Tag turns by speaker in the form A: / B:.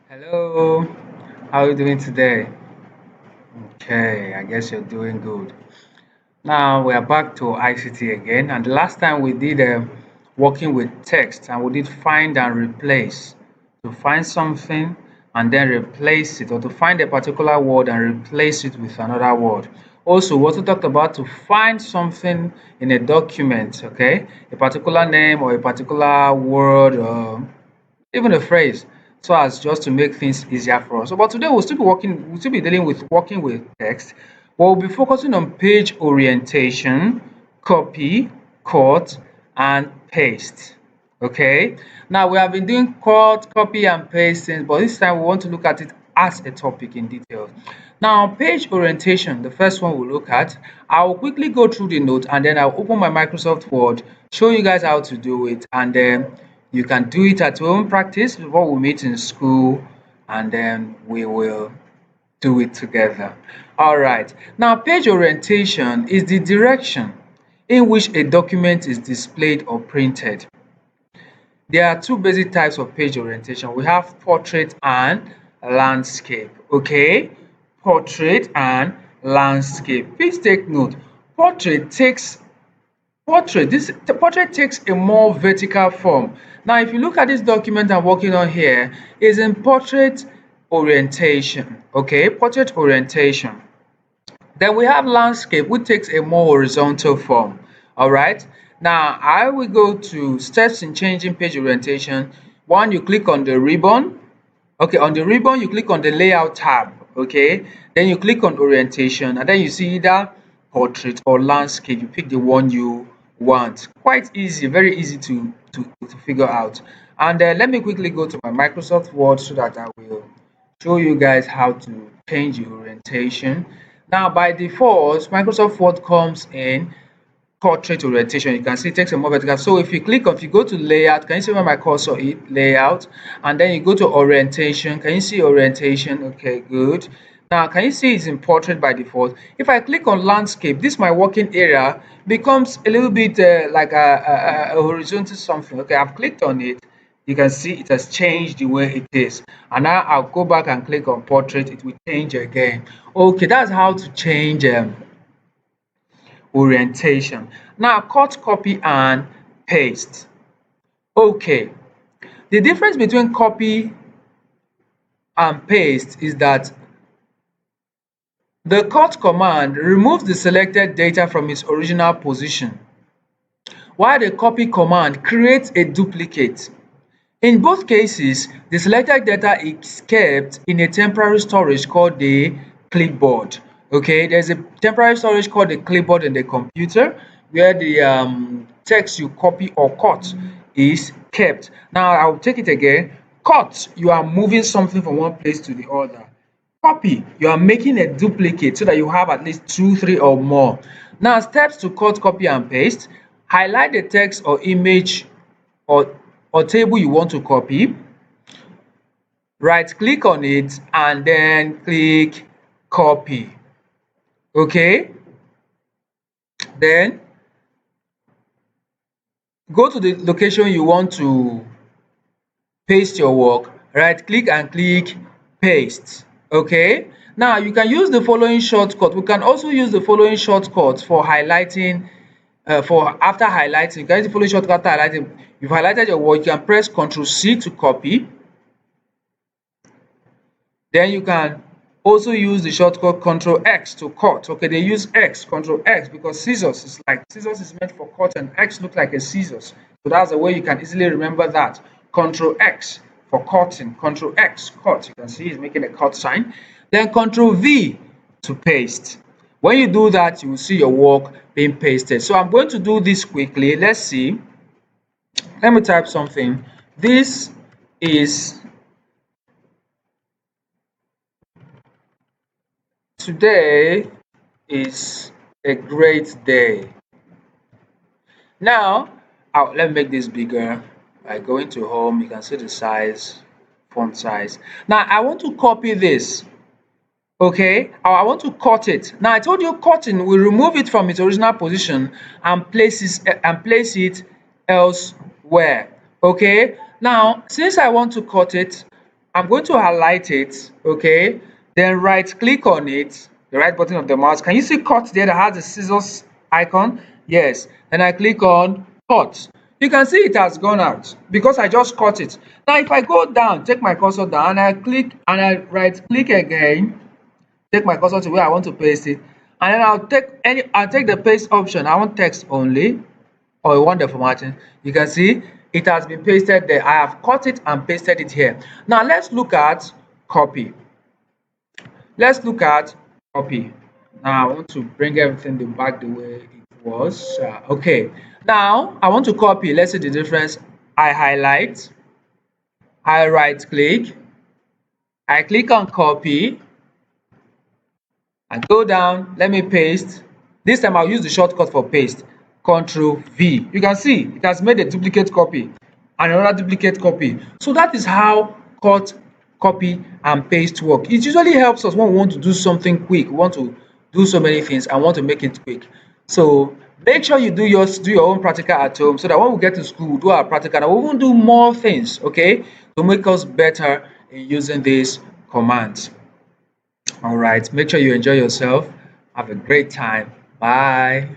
A: Hello, how are you doing today? Okay, I guess you're doing good. Now we are back to ICT again, and the last time we did working with text, and we did find and replace to find something and then replace it, or to find a particular word and replace it with another word. Also, we also talked about to find something in a document, okay, a particular name or a particular word. Even a phrase, so as just to make things easier for us. So, but today we'll still be dealing with working with text, but we'll be focusing on page orientation, copy, cut, and paste. Okay. Now we have been doing cut, copy, and pasting, but this time we want to look at it as a topic in detail. Now, page orientation, the first one we'll look at. I'll quickly go through the note and then I'll open my Microsoft Word, show you guys how to do it, and then you can do it at your own practice before we meet in school, and then we will do it together. All right. Now, page orientation is the direction in which a document is displayed or printed. There are two basic types of page orientation. We have portrait and landscape. Okay, portrait and landscape. Please take note. Portrait takes the portrait takes a more vertical form. Now, if you look at this document I'm working on here, is in portrait orientation. Okay, portrait orientation. Then we have landscape, which takes a more horizontal form. All right. Now I will go to steps in changing page orientation. One, you click on the ribbon. Okay, on the ribbon, you click on the layout tab. Okay, then you click on orientation, and then you see either portrait or landscape. You pick the one you want. Quite easy, very easy to figure out. And let me quickly go to my Microsoft Word so that I will show you guys how to change the orientation. Now, by default, Microsoft Word comes in portrait orientation. You can see it takes a more vertical. So if you go to layout, can you see where my cursor is? Layout, and then you go to orientation. Can you see orientation? Okay, good. Now, can you see it's in portrait by default? If I click on landscape, this my working area becomes a little bit like a horizontal something. Okay, I've clicked on it. You can see it has changed the way it is. And now I'll go back and click on portrait. It will change again. Okay, that's how to change orientation. Now, cut, copy, and paste. Okay, the difference between copy and paste is that the cut command removes the selected data from its original position, while the copy command creates a duplicate. In both cases, the selected data is kept in a temporary storage called the clipboard. Okay, there's a temporary storage called the clipboard in the computer where the text you copy or cut is kept. Now I'll take it again. Cut, you are moving something from one place to the other. Copy, you are making a duplicate so that you have at least two, three, or more. Now, steps to cut, copy, and paste. Highlight the text or image or table you want to copy. Right click on it and then click copy. Okay, then go to the location you want to paste your work. Right click and click paste. Okay, now you can use the following shortcut. We can also use the following shortcut for highlighting. For after highlighting, you can use the following shortcut after highlighting. You've highlighted your work, you can press Ctrl C to copy. Then you can also use the shortcut Control X to cut. Okay, they use X, Control X, because scissors is meant for cut and X looks like a scissors. So that's the way you can easily remember that. Control X for cutting, Control X, cut. You can see it's making a cut sign. Then Control V to paste. When you do that, you will see your work being pasted. So I'm going to do this quickly. Let's see. Let me type something. This is Today is a great day. Now, let me make this bigger. By going to home, you can see the size, font size. Now, I want to copy this. Okay, I want to cut it. Now, I told you cutting will remove it from its original position and place it elsewhere. Okay, now since I want to cut it, I'm going to highlight it, okay? Then right click on it, the right button of the mouse. Can you see cut there that has the scissors icon? Yes. Then I click on cut. You can see it has gone out because I just cut it. Now if I go down, take my cursor down and I click and I right click again, take my cursor to where I want to paste it, and then I'll take the paste option. I want text only or you want the formatting. You can see it has been pasted there. I have cut it and pasted it here. Now let's look at copy. Let's look at copy. Now I want to bring everything back the way it was. Okay. Now I want to copy. Let's see the difference. I highlight, I right click, I click on copy, I go down, let me paste. This time I'll use the shortcut for paste, Control V. You can see it has made a duplicate copy and another duplicate copy. So that is how cut, copy and paste work. It usually helps us when we want to do something quick. We want to do so many things and want to make it quick. So make sure you do your own practical at home so that when we get to school, we do our practical and we won't do more things, okay, to make us better in using these commands. All right. Make sure you enjoy yourself. Have a great time. Bye.